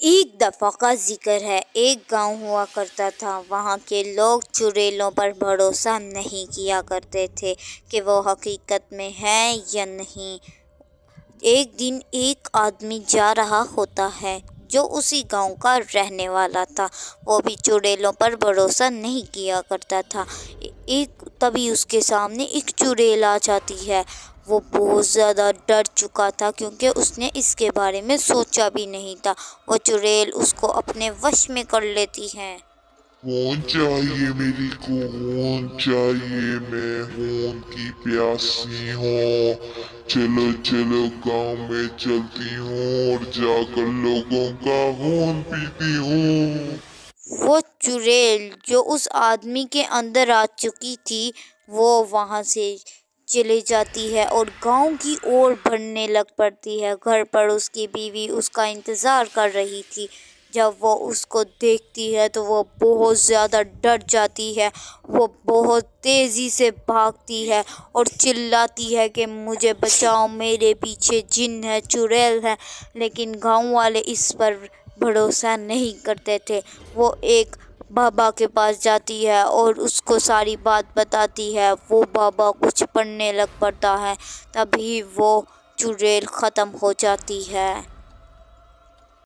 ایک دفعہ کا ذکر ہے، ایک گاؤں ہوا کرتا تھا۔ وہاں کے لوگ چڑیلوں پر بھروسہ نہیں کیا کرتے تھے کہ وہ حقیقت میں ہیں یا نہیں۔ ایک دن ایک آدمی جا رہا ہوتا ہے جو اسی گاؤں کا رہنے والا تھا۔ وہ بھی چڑیلوں پر بھروسہ نہیں کیا کرتا تھا۔ تبھی اس کے سامنے ایک چڑیل آ جاتی ہے۔ وہ بہت زیادہ ڈر چکا تھا کیونکہ اس نے اس کے بارے میں سوچا بھی نہیں تھا۔ وہ چڑیل اس کو اپنے وش میں کر لیتی ہے۔ خون چاہیے میری کو، خون چاہیے، میں خون کی پیاسی ہوں۔ چلو چلو گاؤں میں چلتی ہوں اور جا کر لوگوں کا خون پیتی ہوں۔ وہ چڑیل جو اس آدمی کے اندر آ چکی تھی وہ وہاں سے چلی جاتی ہے اور گاؤں کی اور بڑھنے لگ پڑتی ہے۔ گھر پر اس کی بیوی اس کا انتظار کر رہی تھی۔ جب وہ اس کو دیکھتی ہے تو وہ بہت زیادہ ڈر جاتی ہے۔ وہ بہت تیزی سے بھاگتی ہے اور چلاتی ہے کہ مجھے بچاؤ، میرے پیچھے جن ہے، چڑیل ہے۔ لیکن گاؤں والے اس پر بھروسہ نہیں کرتے تھے۔ وہ ایک بابا کے پاس جاتی ہے اور اس کو ساری بات بتاتی ہے۔ وہ بابا کچھ پڑھنے لگ پڑتا ہے، تبھی وہ چڑیل ختم ہو جاتی ہے۔